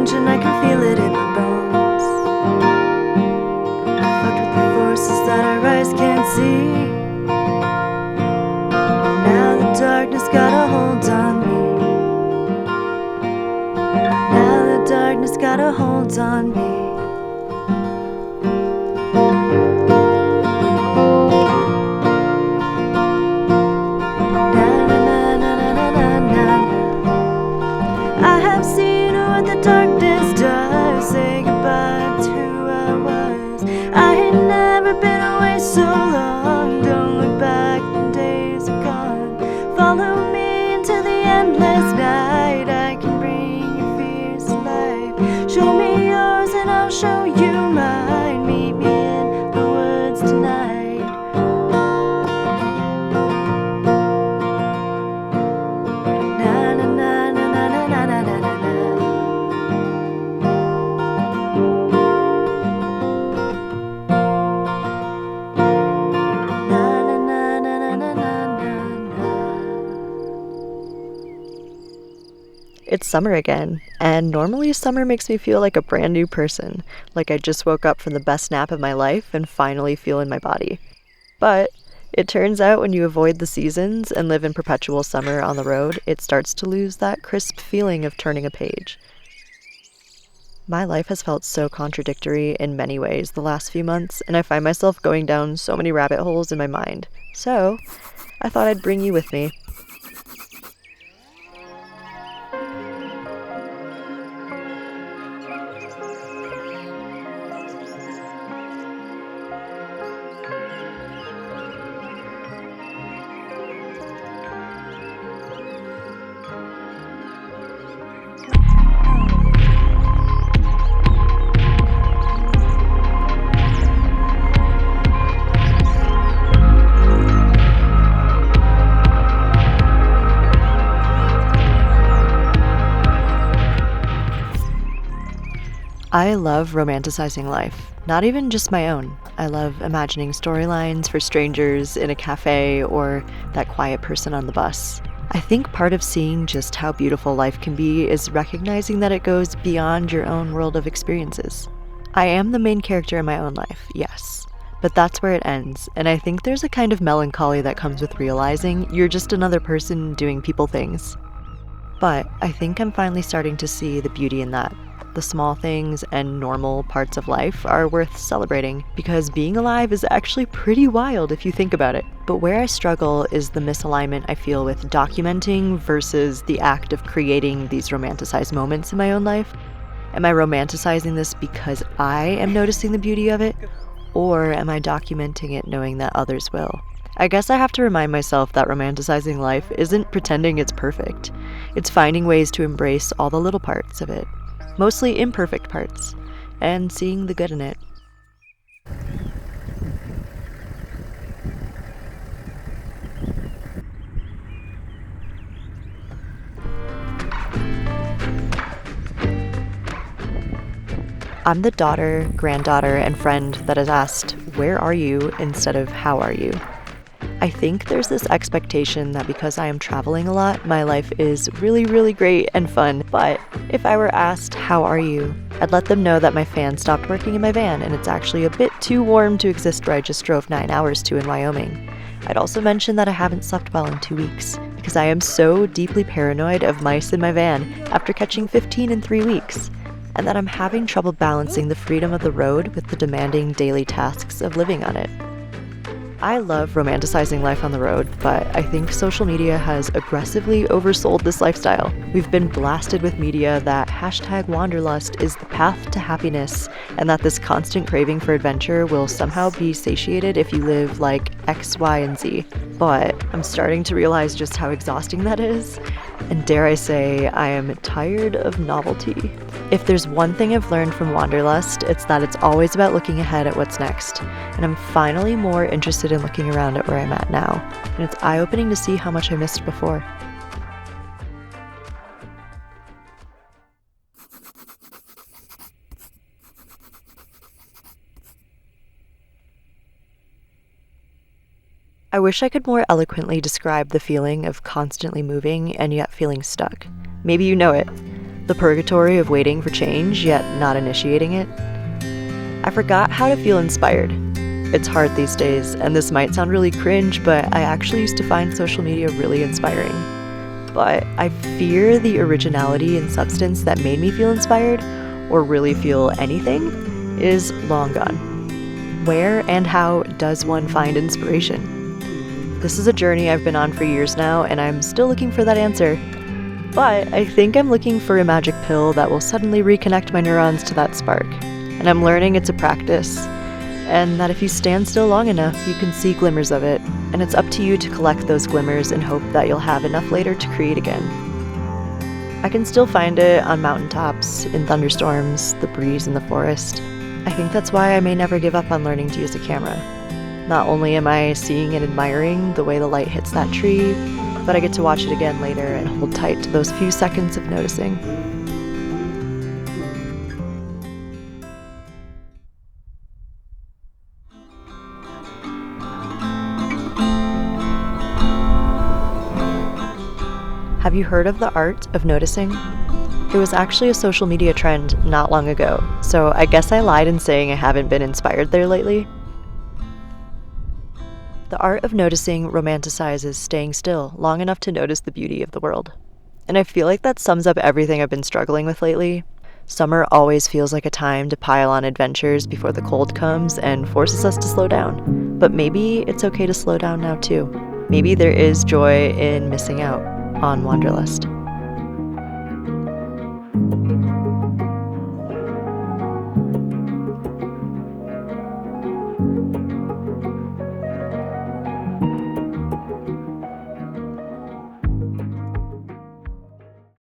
tension, I can feel it in my bones. Fucked with the forces that our eyes can't see. Now the darkness got a hold on me. Now the darkness got a hold on me. I have seen what the darkness does. Say goodbye to who I was. I had never been away so long. Don't look back, the days are gone. Follow me into the endless night. I can bring your fears to life. Show me yours and I'll show you mine. Meet me in the woods tonight. It's summer again, and normally summer makes me feel like a brand new person, like I just woke up from the best nap of my life and finally feel in my body. But it turns out when you avoid the seasons and live in perpetual summer on the road, it starts to lose that crisp feeling of turning a page. My life has felt so contradictory in many ways the last few months, and I find myself going down so many rabbit holes in my mind. So, I thought I'd bring you with me. I love romanticizing life, not even just my own. I love imagining storylines for strangers in a cafe or that quiet person on the bus. I think part of seeing just how beautiful life can be is recognizing that it goes beyond your own world of experiences. I am the main character in my own life, yes, but that's where it ends, and I think there's a kind of melancholy that comes with realizing you're just another person doing people things. But I think I'm finally starting to see the beauty in that. The small things and normal parts of life are worth celebrating because being alive is actually pretty wild if you think about it. But where I struggle is the misalignment I feel with documenting versus the act of creating these romanticized moments in my own life. Am I romanticizing this because I am noticing the beauty of it? Or am I documenting it knowing that others will? I guess I have to remind myself that romanticizing life isn't pretending it's perfect. It's finding ways to embrace all the little parts of it. Mostly imperfect parts, and seeing the good in it. I'm the daughter, granddaughter, and friend that is asked, "Where are you?" instead of "How are you?" I think there's this expectation that because I am traveling a lot, my life is really, really great and fun. But if I were asked, "How are you?" I'd let them know that my fan stopped working in my van and it's actually a bit too warm to exist where I just drove 9 hours to in Wyoming. I'd also mention that I haven't slept well in 2 weeks because I am so deeply paranoid of mice in my van after catching 15 in 3 weeks, and that I'm having trouble balancing the freedom of the road with the demanding daily tasks of living on it. I love romanticizing life on the road, but I think social media has aggressively oversold this lifestyle. We've been blasted with media that #wanderlust is the path to happiness, and that this constant craving for adventure will somehow be satiated if you live like X, Y, and Z. But I'm starting to realize just how exhausting that is, and dare I say, I am tired of novelty. If there's one thing I've learned from wanderlust, it's that it's always about looking ahead at what's next, and I'm finally more interested in looking around at where I'm at now, and it's eye-opening to see how much I missed before. I wish I could more eloquently describe the feeling of constantly moving and yet feeling stuck. Maybe you know it. The purgatory of waiting for change, yet not initiating it. I forgot how to feel inspired. It's hard these days, and this might sound really cringe, but I actually used to find social media really inspiring. But I fear the originality and substance that made me feel inspired, or really feel anything, is long gone. Where and how does one find inspiration? This is a journey I've been on for years now, and I'm still looking for that answer. But I think I'm looking for a magic pill that will suddenly reconnect my neurons to that spark. And I'm learning it's a practice, and that if you stand still long enough, you can see glimmers of it, and it's up to you to collect those glimmers and hope that you'll have enough later to create again. I can still find it on mountaintops, in thunderstorms, the breeze in the forest. I think that's why I may never give up on learning to use a camera. Not only am I seeing and admiring the way the light hits that tree, but I get to watch it again later and hold tight to those few seconds of noticing. Have you heard of the art of noticing? It was actually a social media trend not long ago, so I guess I lied in saying I haven't been inspired there lately. The art of noticing romanticizes staying still long enough to notice the beauty of the world. And I feel like that sums up everything I've been struggling with lately. Summer always feels like a time to pile on adventures before the cold comes and forces us to slow down. But maybe it's okay to slow down now too. Maybe there is joy in missing out on wanderlust.